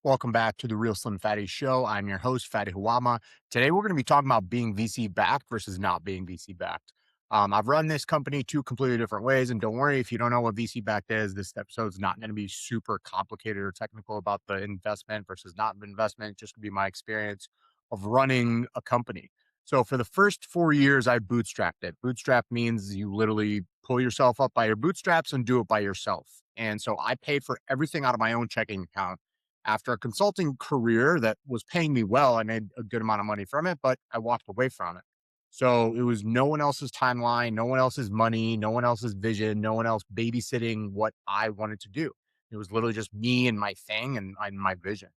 Welcome back to the Real Slim Fatty Show. I'm your host, Fatty Huama. Today, we're going to be talking about being VC backed versus not being VC backed. I've run this company two completely different ways. And don't worry, if you don't know what VC backed is, this episode is not going to be super complicated or technical about the investment versus not investment. It's just going to be my experience of running a company. So, for the first 4 years, I bootstrapped it. Bootstrap means you literally pull yourself up by your bootstraps and do it by yourself. And so I paid for everything out of my own checking account after a consulting career that was paying me well. I made a good amount of money from it, but I walked away from it. So it was no one else's timeline, no one else's money, no one else's vision, no one else babysitting what I wanted to do. It was literally just me and my thing and my vision.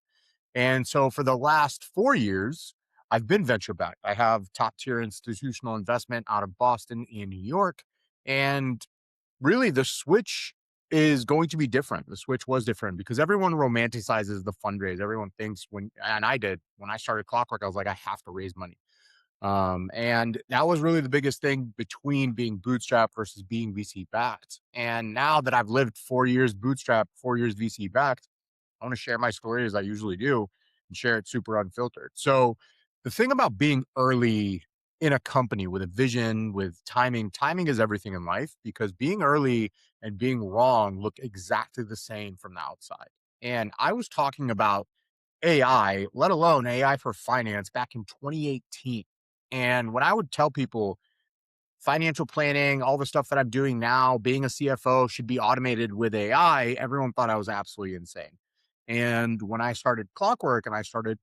And so for the last 4 years, I've been venture backed. I have top tier institutional investment out of Boston and New York. And really, the switch is going to be different. The switch was different because everyone romanticizes the fundraise. Everyone thinks and I did when I started Clockwork, I was like, I have to raise money. And that was really the biggest thing between being bootstrapped versus being VC backed. And now that I've lived 4 years bootstrapped, 4 years VC backed, I want to share my story as I usually do and share it super unfiltered. So the thing about being early in a company with a vision, with timing is everything in life because being early and being wrong look exactly the same from the outside. And I was talking about AI, let alone AI for finance back in 2018. And when I would tell people financial planning, all the stuff that I'm doing now, being a CFO should be automated with AI, everyone thought I was absolutely insane. And when I started Clockwork and I started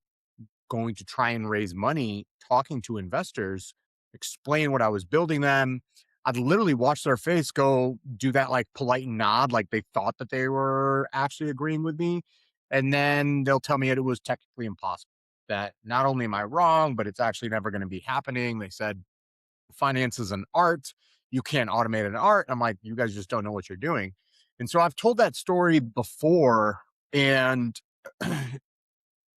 going to try and raise money, talking to investors, explain what I was building them, I'd literally watch their face go do that like polite nod, like they thought that they were actually agreeing with me. And then they'll tell me it was technically impossible, that not only am I wrong, but it's actually never going to be happening. They said, finance is an art. You can't automate an art. I'm like, you guys just don't know what you're doing. And so I've told that story before, and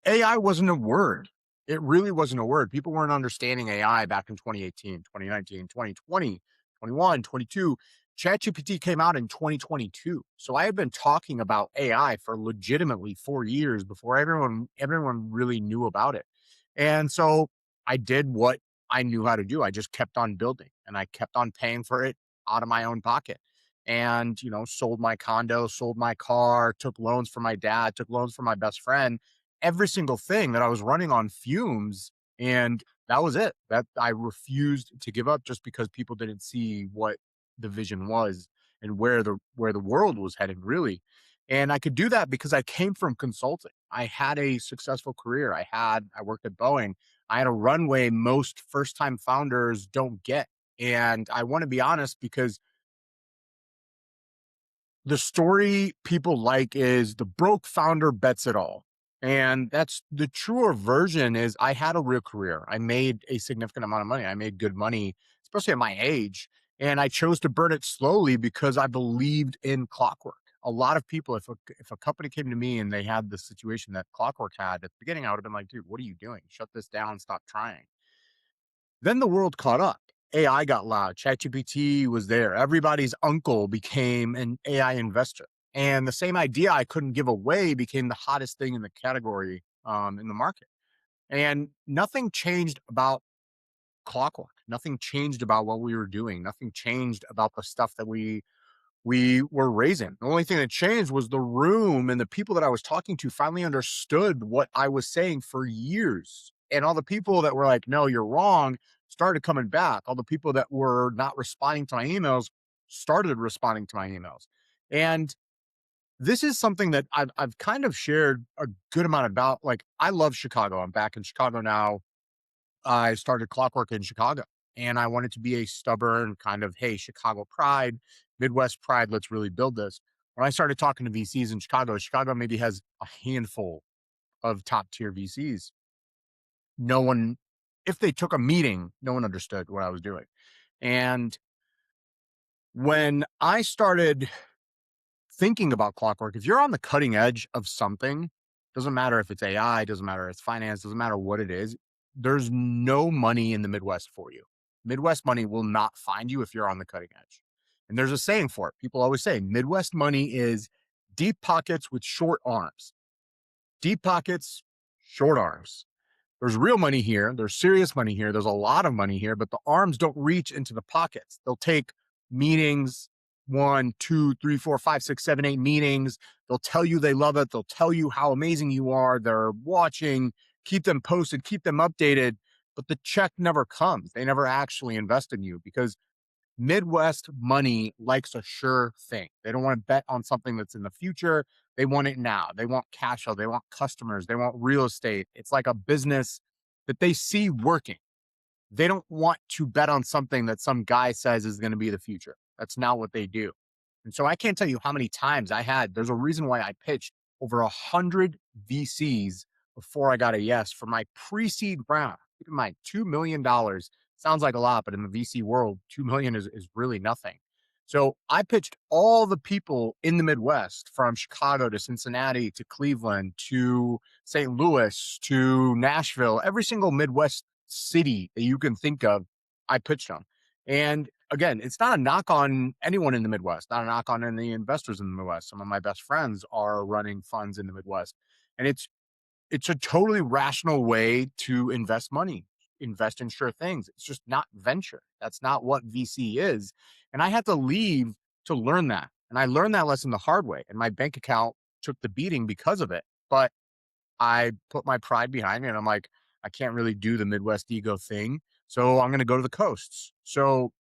AI wasn't a word. It really wasn't a word. People weren't understanding AI back in 2018, 2019, 2020, 21, 22. ChatGPT came out in 2022. So I had been talking about AI for legitimately 4 years before everyone really knew about it. And so I did what I knew how to do. I just kept on building and I kept on paying for it out of my own pocket. And, sold my condo, sold my car, took loans from my dad, took loans from my best friend, every single thing that I was running on fumes. And that was it. That I refused to give up just because people didn't see what the vision was and where the world was heading, really. And I could do that because I came from consulting. I had a successful career. I worked at Boeing. I had a runway most first time founders don't get. And I want to be honest because the story people like is the broke founder bets it all. And that's the truer version is I had a real career. I made a significant amount of money. I made good money, especially at my age. And I chose to burn it slowly because I believed in Clockwork. A lot of people, if a company came to me and they had the situation that Clockwork had at the beginning, I would have been like, dude, what are you doing? Shut this down, stop trying. Then the world caught up. AI got loud. ChatGPT was there. Everybody's uncle became an AI investor. And the same idea I couldn't give away became the hottest thing in the category in the market. And nothing changed about Clockwork. Nothing changed about what we were doing. Nothing changed about the stuff that we were raising. The only thing that changed was the room and the people that I was talking to finally understood what I was saying for years. And all the people that were like, no, you're wrong, started coming back. All the people that were not responding to my emails started responding to my emails. And this is something that I've kind of shared a good amount about. Like, I love Chicago. I'm back in Chicago now. I started Clockwork in Chicago and I wanted to be a stubborn kind of, hey, Chicago pride, Midwest pride, let's really build this. When I started talking to VCs in Chicago, Chicago maybe has a handful of top tier VCs. No one, if they took a meeting, no one understood what I was doing. And when I started thinking about Clockwork, if you're on the cutting edge of something, doesn't matter if it's AI, doesn't matter if it's finance, doesn't matter what it is, there's no money in the Midwest for you. Midwest money will not find you if you're on the cutting edge. And there's a saying for it. People always say Midwest money is deep pockets with short arms. Deep pockets, short arms. There's real money here. There's serious money here. There's a lot of money here, but the arms don't reach into the pockets. They'll take meetings, one, two, three, four, five, six, seven, eight meetings. They'll tell you they love it. They'll tell you how amazing you are. They're watching, keep them posted, keep them updated, but the check never comes. They never actually invest in you because Midwest money likes a sure thing. They don't want to bet on something that's in the future. They want it now. They want cash flow. They want customers. They want real estate. It's like a business that they see working. They don't want to bet on something that some guy says is going to be the future. That's not what they do. And so I can't tell you how many times there's a reason why I pitched over 100 VCs before I got a yes for my pre-seed round. Keep in mind, $2 million sounds like a lot, but in the VC world, 2 million is really nothing. So I pitched all the people in the Midwest from Chicago to Cincinnati to Cleveland to St. Louis to Nashville, every single Midwest city that you can think of, I pitched them. And again, it's not a knock on anyone in the Midwest, not a knock on any investors in the Midwest. Some of my best friends are running funds in the Midwest. And it's a totally rational way to invest money, invest in sure things. It's just not venture. That's not what VC is. And I had to leave to learn that. And I learned that lesson the hard way. And my bank account took the beating because of it. But I put my pride behind me and I'm like, I can't really do the Midwest ego thing. So I'm going to go to the coasts. So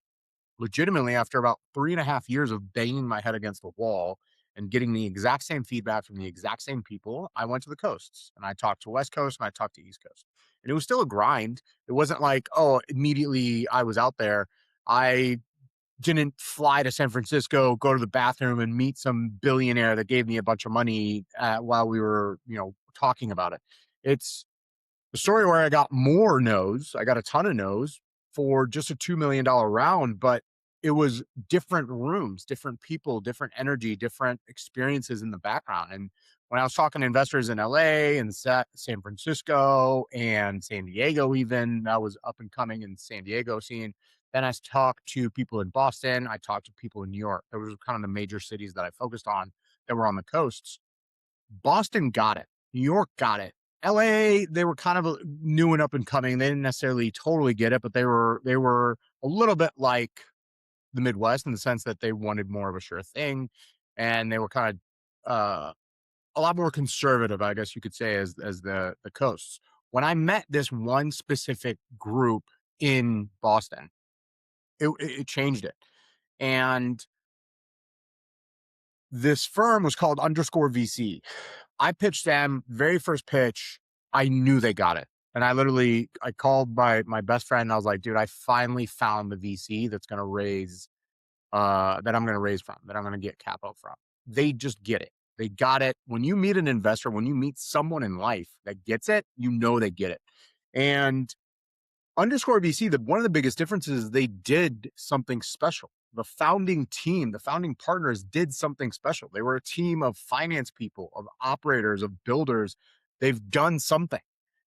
legitimately, after about 3.5 years of banging my head against the wall and getting the exact same feedback from the exact same people, I went to the coasts and I talked to West Coast and I talked to East Coast. And it was still a grind. It wasn't like, oh, immediately I was out there. I didn't fly to San Francisco, go to the bathroom and meet some billionaire that gave me a bunch of money while we were, talking about it. It's the story where I got more no's. I got a ton of no's for just a $2 million round, but it was different rooms, different people, different energy, different experiences in the background. And when I was talking to investors in LA and San Francisco and San Diego, even I was up and coming in San Diego scene. Then I talked to people in Boston. I talked to people in New York. Those were kind of the major cities that I focused on that were on the coasts. Boston got it. New York got it. LA, they were kind of new and up and coming. They didn't necessarily totally get it, but they were a little bit like the Midwest in the sense that they wanted more of a sure thing, and they were kind of a lot more conservative, I guess you could say, as the coasts. When I met this one specific group in Boston, it changed it, and this firm was called Underscore VC. I pitched them very first pitch. I knew they got it. And I called my best friend and I was like, dude, I finally found the VC that's going to raise, that I'm going to raise from, that I'm going to get capital from. They just get it. They got it. When you meet an investor, when you meet someone in life that gets it, you know they get it. And Underscore VC, one of the biggest differences is they did something special. The founding team, the founding partners did something special. They were a team of finance people, of operators, of builders. They've done something.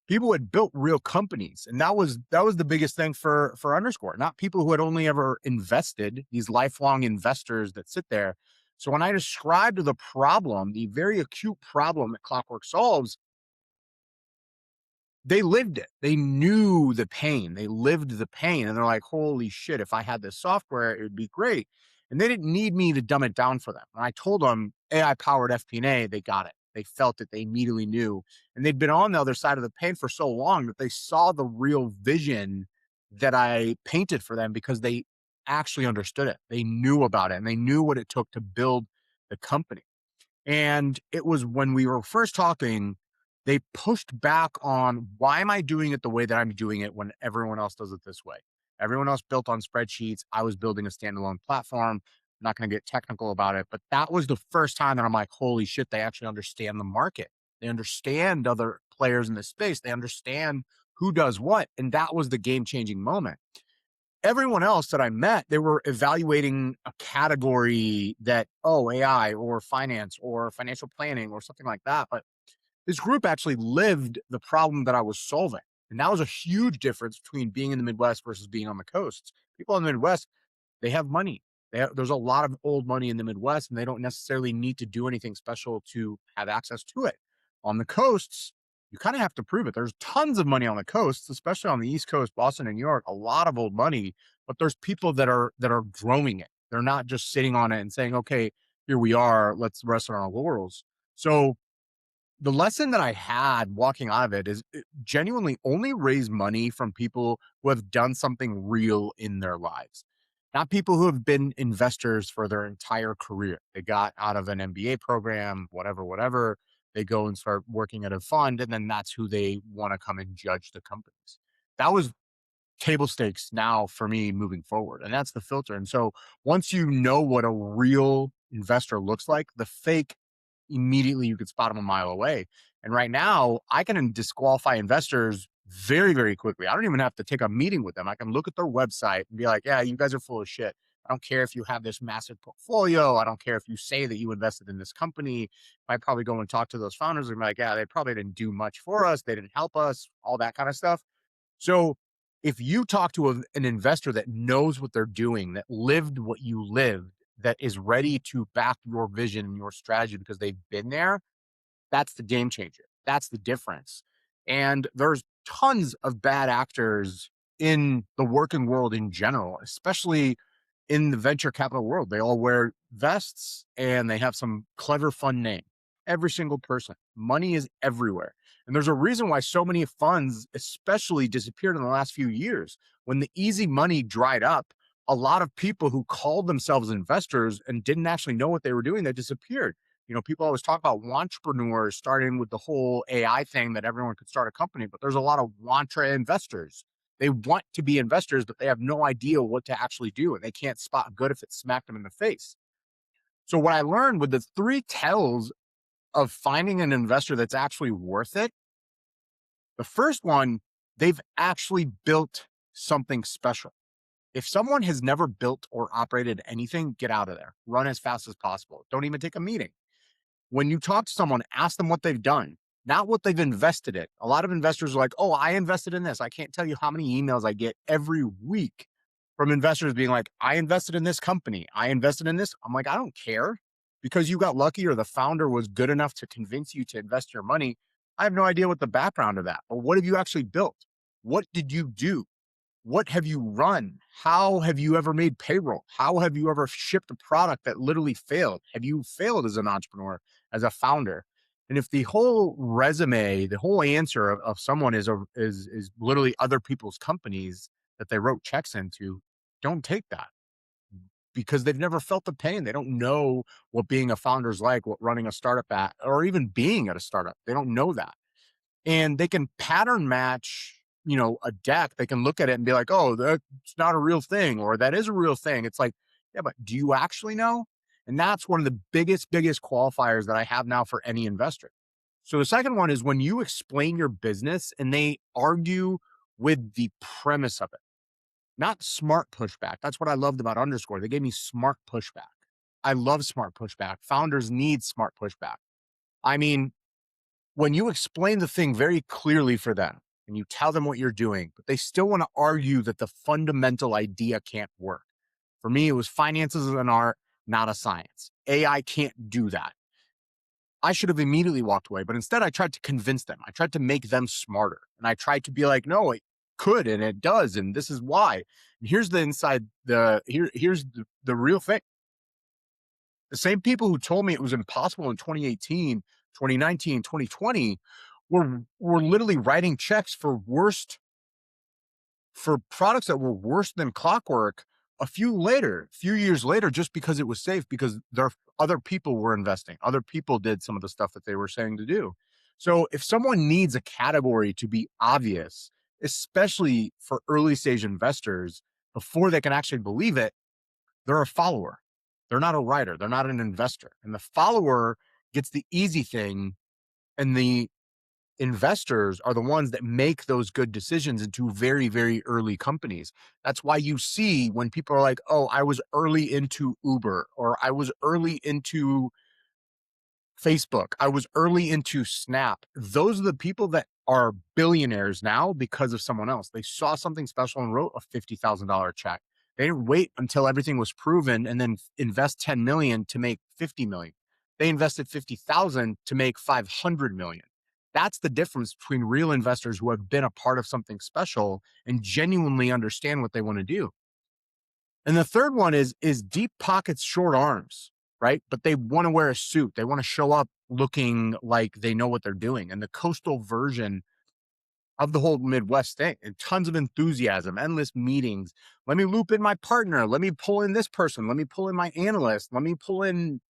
People had built real companies, and that was the biggest thing for Underscore. Not people who had only ever invested, these lifelong investors that sit there. So when I described the problem, the very acute problem that Clockwork solves, they lived it. They knew the pain. They lived the pain. And they're like, holy shit, if I had this software, it would be great. And they didn't need me to dumb it down for them. When I told them AI powered FP&A, they got it. They felt it. They immediately knew. And they'd been on the other side of the pain for so long that they saw the real vision that I painted for them because they actually understood it. They knew about it and they knew what it took to build the company. And it was when we were first talking, they pushed back on why am I doing it the way that I'm doing it when everyone else does it this way? Everyone else built on spreadsheets. I was building a standalone platform. I'm not going to get technical about it, but that was the first time that I'm like, holy shit, they actually understand the market. They understand other players in this space. They understand who does what. And that was the game changing moment. Everyone else that I met, they were evaluating a category that, oh, AI or finance or financial planning or something like that. But this group actually lived the problem that I was solving. And that was a huge difference between being in the Midwest versus being on the coasts. People in the Midwest, they have money. There's a lot of old money in the Midwest, and they don't necessarily need to do anything special to have access to it. On the coasts, you kind of have to prove it. There's tons of money on the coasts, especially on the East Coast, Boston and New York, a lot of old money, but there's people that are growing it. They're not just sitting on it and saying, okay, here we are, let's rest on our laurels. So the lesson that I had walking out of it is genuinely only raise money from people who have done something real in their lives, not people who have been investors for their entire career. They got out of an MBA program, whatever, whatever. They go and start working at a fund, and then that's who they want to come and judge the companies. That was table stakes now for me moving forward. And that's the filter. And so once you know what a real investor looks like, the fake immediately you could spot them a mile away. And right now, I can disqualify investors very, very quickly. I don't even have to take a meeting with them. I can look at their website and be like, yeah, you guys are full of shit. I don't care if you have this massive portfolio. I don't care if you say that you invested in this company. I probably go and talk to those founders and be like, yeah, they probably didn't do much for us. They didn't help us, all that kind of stuff. So if you talk to an investor that knows what they're doing, that lived what you lived, that is ready to back your vision and your strategy because they've been there, that's the game changer. That's the difference. And there's tons of bad actors in the working world in general, especially in the venture capital world. They all wear vests and they have some clever, fun name. Every single person. Money is everywhere. And there's a reason why so many funds, especially, disappeared in the last few years. When the easy money dried up, a lot of people who called themselves investors and didn't actually know what they were doing, they disappeared. People always talk about entrepreneurs starting with the whole AI thing that everyone could start a company, but there's a lot of wantra investors. They want to be investors, but they have no idea what to actually do, and they can't spot good if it smacked them in the face. So what I learned with the three tells of finding an investor that's actually worth it, the first one, they've actually built something special. If someone has never built or operated anything, get out of there. Run as fast as possible. Don't even take a meeting. When you talk to someone, ask them what they've done, not what they've invested in. A lot of investors are like, oh, I invested in this. I can't tell you how many emails I get every week from investors being like, I invested in this company. I invested in this. I'm like, I don't care because you got lucky or the founder was good enough to convince you to invest your money. I have no idea what the background of that, or what have you actually built? What did you do? What have you run? How have you ever made payroll? How have you ever shipped a product that literally failed? Have you failed as an entrepreneur, as a founder? And if the whole resume, the whole answer of someone is literally other people's companies that they wrote checks into, don't take that because they've never felt the pain. They don't know what being a founder is like, what running a startup at, or even being at a startup. They don't know that, and they can pattern match a deck. They can look at it and be like, oh, that's not a real thing, or that is a real thing. It's like, yeah, but do you actually know? And that's one of the biggest qualifiers that I have now for any investor. So the second one is when you explain your business and they argue with the premise of it, not smart pushback. That's what I loved about Underscore. They gave me smart pushback. I love smart pushback. Founders need smart pushback. I mean, when you explain the thing very clearly for them and you tell them what you're doing, but they still want to argue that the fundamental idea can't work. For me, it was finances is an art, not a science. AI can't do that. I should have immediately walked away, but instead I tried to convince them. I tried to make them smarter. And I tried to be like, no, it could and it does. And this is why. And here's the inside, here's the real thing. The same people who told me it was impossible in 2018, 2019, 2020 were literally writing checks for products that were worse than clockwork a few years later, just because it was safe, because other people were investing. Other people did some of the stuff that they were saying to do. So if someone needs a category to be obvious, especially for early stage investors, before they can actually believe it, they're a follower. They're not a writer. They're not an investor. And the follower gets the easy thing, and the investors are the ones that make those good decisions into very, very early companies. That's why you see when people are like, oh, I was early into Uber, or I was early into Facebook, I was early into Snap. Those are the people that are billionaires now because of someone else. They saw something special and wrote a $50,000 check. They didn't wait until everything was proven and then invest 10 million to make 50 million. They invested 50,000 to make 500 million. That's the difference between real investors who have been a part of something special and genuinely understand what they want to do. And the third one is deep pockets, short arms, right? But they want to wear a suit. They want to show up looking like they know what they're doing. And the coastal version of the whole Midwest thing, and tons of enthusiasm, endless meetings. Let me loop in my partner. Let me pull in this person. Let me pull in my analyst. Let me pull in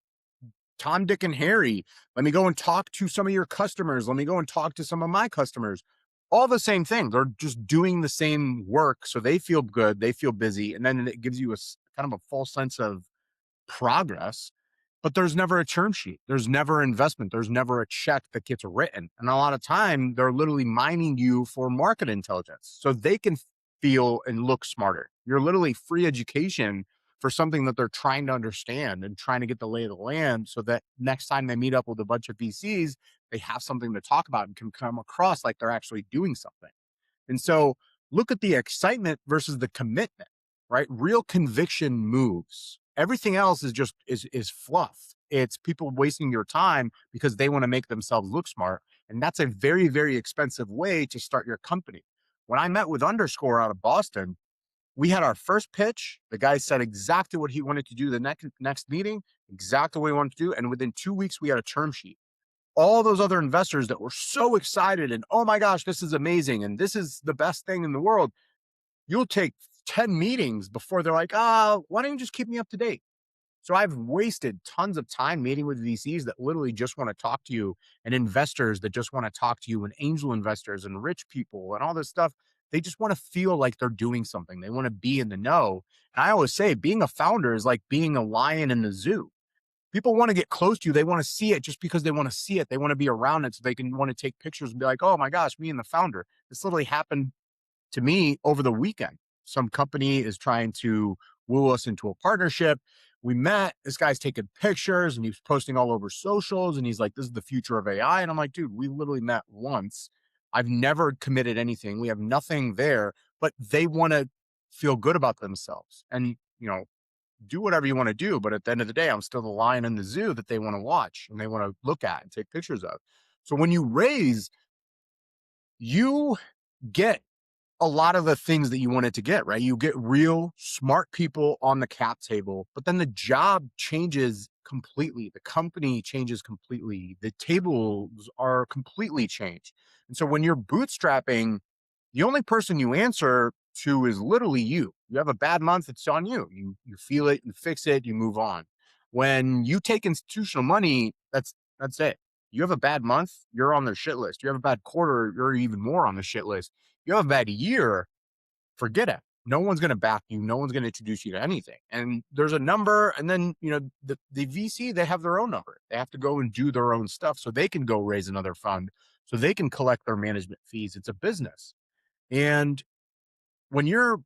Tom, Dick, and Harry. Let me go and talk to some of your customers. Let me go and talk to some of my customers. All the same thing. They're just doing the same work. So they feel good. They feel busy. And then it gives you a kind of a false sense of progress, but there's never a term sheet. There's never investment. There's never a check that gets written. And a lot of time they're literally mining you for market intelligence so they can feel and look smarter. You're literally free education for something that they're trying to understand and trying to get the lay of the land so that next time they meet up with a bunch of VCs, they have something to talk about and can come across like they're actually doing something. And so look at the excitement versus the commitment, right? Real conviction moves. Everything else is just is fluff. It's people wasting your time because they want to make themselves look smart. And that's a very, very expensive way to start your company. When I met with Underscore out of Boston, we had our first pitch. The guy said exactly what he wanted to do the next meeting, exactly what he wanted to do. And within 2 weeks, we had a term sheet. All those other investors that were so excited and, oh my gosh, this is amazing. And this is the best thing in the world. You'll take 10 meetings before they're like, why don't you just keep me up to date? So I've wasted tons of time meeting with VCs that literally just want to talk to you and investors that just want to talk to you and angel investors and rich people and all this stuff. They just want to feel like they're doing something. They want to be in the know. And I always say being a founder is like being a lion in the zoo. People want to get close to you. They want to see it just because they want to see it. They want to be around it so they can want to take pictures and be like, oh my gosh, me and the founder. This literally happened to me over the weekend. Some company is trying to woo us into a partnership. We met. This guy's taking pictures and he's posting all over socials. And he's like, this is the future of AI. And I'm like, dude, we literally met once. I've never committed anything. We have nothing there, but they want to feel good about themselves and, do whatever you want to do. But at the end of the day, I'm still the lion in the zoo that they want to watch and they want to look at and take pictures of. So when you raise, you get a lot of the things that you wanted to get, right? You get real smart people on the cap table, but then the job changes completely. The company changes completely. The tables are completely changed. And so when you're bootstrapping, the only person you answer to is literally you. You have a bad month, it's on you. You feel it, you fix it, you move on. When you take institutional money, that's it. You have a bad month, you're on their shit list. You have a bad quarter, you're even more on the shit list. You have a bad year, forget it. No one's going to back you. No one's going to introduce you to anything. And there's a number. And then, the VC, they have their own number. They have to go and do their own stuff so they can go raise another fund so they can collect their management fees. It's a business. And when you're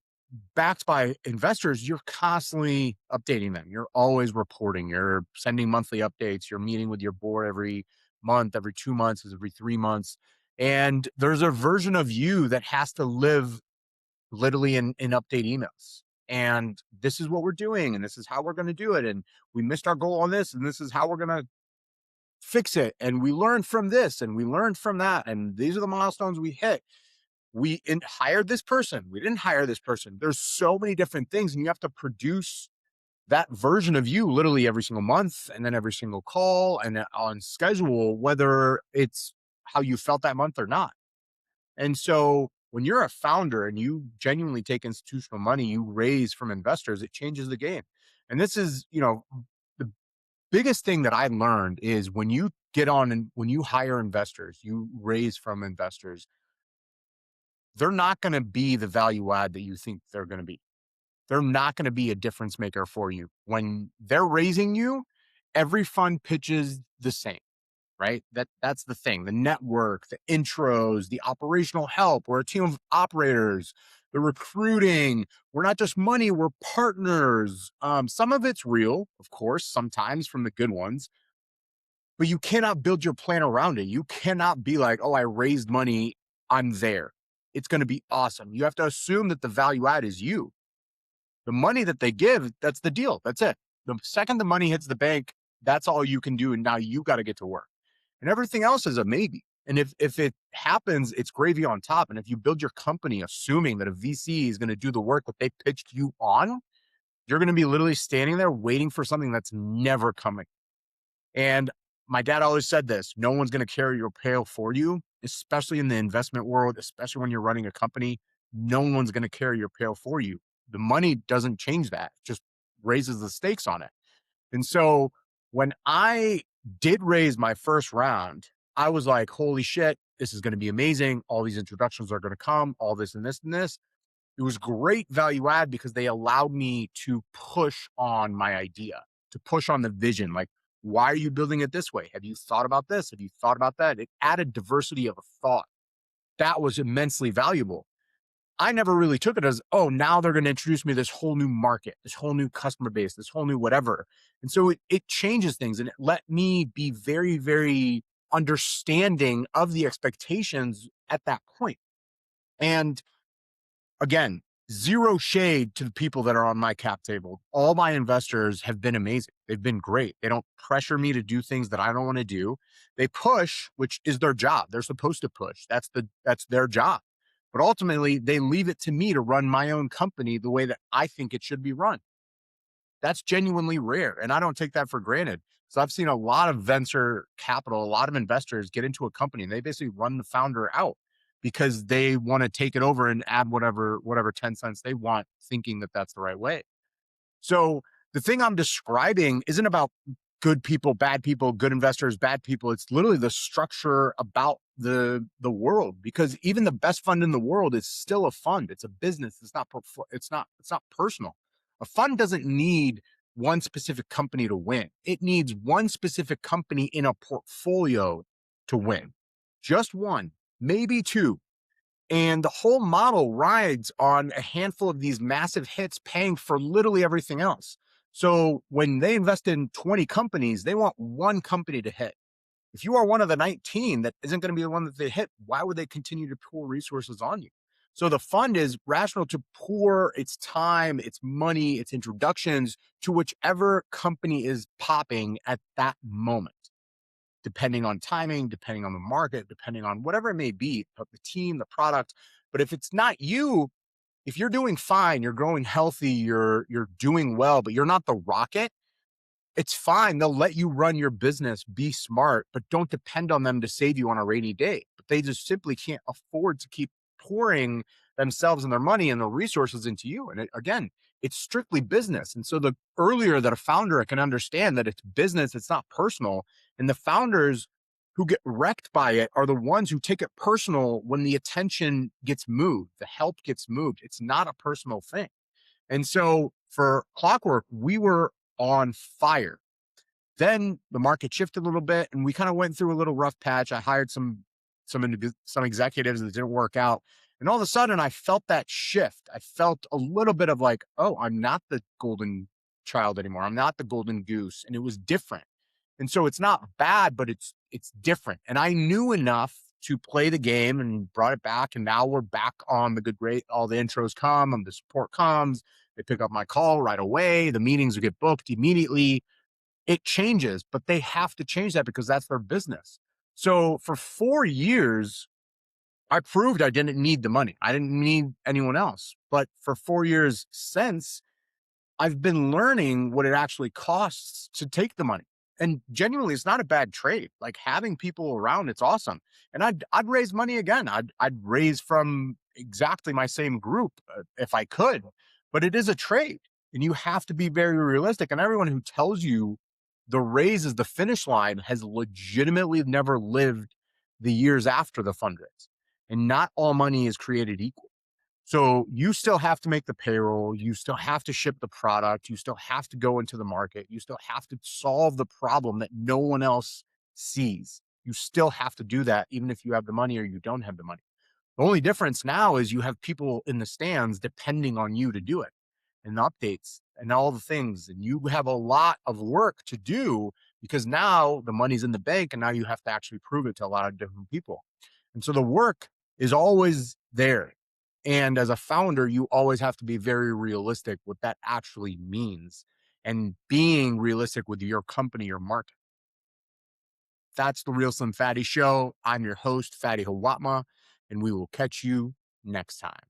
backed by investors, you're constantly updating them. You're always reporting. You're sending monthly updates. You're meeting with your board every month, every 2 months, every 3 months. And there's a version of you that has to live literally in update emails. And this is what we're doing, and this is how we're going to do it. And we missed our goal on this, and this is how we're going to fix it. And we learned from this, and we learned from that. And these are the milestones we hit. We hired this person. We didn't hire this person. There's so many different things, and you have to produce that version of you literally every single month, and then every single call, and on schedule, whether it's how you felt that month or not. And so when you're a founder and you genuinely take institutional money you raise from investors, it changes the game. And this is, the biggest thing that I learned is when you get on and when you hire investors, you raise from investors, they're not going to be the value add that you think they're going to be. They're not going to be a difference maker for you. When they're raising you, every fund pitches the same, right? That's the thing. The network, the intros, the operational help. We're a team of operators, the recruiting. We're not just money, we're partners. Some of it's real, of course, sometimes from the good ones, but you cannot build your plan around it. You cannot be like, oh, I raised money, I'm there. It's going to be awesome. You have to assume that the value add is you. The money that they give, that's the deal. That's it. The second the money hits the bank, that's all you can do. And now you got to get to work. And everything else is a maybe. And if it happens, it's gravy on top. And if you build your company assuming that a VC is going to do the work that they pitched you on, you're going to be literally standing there waiting for something that's never coming. And my dad always said this: no one's going to carry your pail for you, especially in the investment world, especially when you're running a company. No one's going to carry your pail for you. The money doesn't change that, it just raises the stakes on it. And so when I did raise my first round, I was like, holy shit, this is going to be amazing. All these introductions are going to come, all this and this and this. It was great value add because they allowed me to push on my idea, to push on the vision. Like, why are you building it this way? Have you thought about this? Have you thought about that? It added diversity of a thought. That was immensely valuable. I never really took it as, oh, now they're going to introduce me to this whole new market, this whole new customer base, this whole new whatever. And so it changes things, and it let me be very, very understanding of the expectations at that point. And again, zero shade to the people that are on my cap table. All my investors have been amazing. They've been great. They don't pressure me to do things that I don't want to do. They push, which is their job. They're supposed to push. That's their job. But ultimately, they leave it to me to run my own company the way that I think it should be run. That's genuinely rare. And I don't take that for granted. So I've seen a lot of venture capital, a lot of investors get into a company and they basically run the founder out because they want to take it over and add whatever 10 cents they want, thinking that that's the right way. So the thing I'm describing isn't about good people, good investors, bad people. It's literally the structure about the world, because even the best fund in the world is still a fund. It's a business. It's not personal. A fund doesn't need one specific company to win. It needs one specific company in a portfolio to win. Just one, maybe two. And the whole model rides on a handful of these massive hits paying for literally everything else. So when they invest in 20 companies, they want one company to hit. If you are one of the 19 that isn't going to be the one that they hit, why would they continue to pour resources on you? So the fund is rational to pour its time, its money, its introductions to whichever company is popping at that moment, depending on timing, depending on the market, depending on whatever it may be, the team, the product. But if it's not you, if you're doing fine, you're growing healthy, you're doing well, but you're not the rocket, it's fine. They'll let you run your business, be smart, but don't depend on them to save you on a rainy day. But they just simply can't afford to keep pouring themselves and their money and their resources into you. And again, it's strictly business. And so the earlier that a founder can understand that it's business, it's not personal. And the founders who get wrecked by it are the ones who take it personal when the attention gets moved, the help gets moved. It's not a personal thing. And so for Clockwork, we were on fire. Then the market shifted a little bit and we kind of went through a little rough patch. I hired some executives that didn't work out. And all of a sudden I felt that shift. I felt a little bit of like, oh, I'm not the golden child anymore. I'm not the golden goose. And it was different. And so it's not bad, but it's different. And I knew enough to play the game and brought it back. And now we're back on the good rate. All the intros come and the support comes. They pick up my call right away. The meetings will get booked immediately. It changes, but they have to change that because that's their business. So for 4 years, I proved I didn't need the money. I didn't need anyone else. But for 4 years since, I've been learning what it actually costs to take the money. And genuinely, it's not a bad trade. Like having people around, it's awesome. And I'd raise money again. I'd raise from exactly my same group if I could. But it is a trade, and you have to be very realistic. And everyone who tells you the raise is the finish line has legitimately never lived the years after the fundraise. And not all money is created equal. So you still have to make the payroll. You still have to ship the product. You still have to go into the market. You still have to solve the problem that no one else sees. You still have to do that, even if you have the money or you don't have the money. The only difference now is you have people in the stands depending on you to do it, and the updates and all the things. And you have a lot of work to do because now the money's in the bank and now you have to actually prove it to a lot of different people. And so the work is always there. And as a founder, you always have to be very realistic what that actually means and being realistic with your company or market. That's the Real Slim Fatty Show. I'm your host, Fatty Hawatma, and we will catch you next time.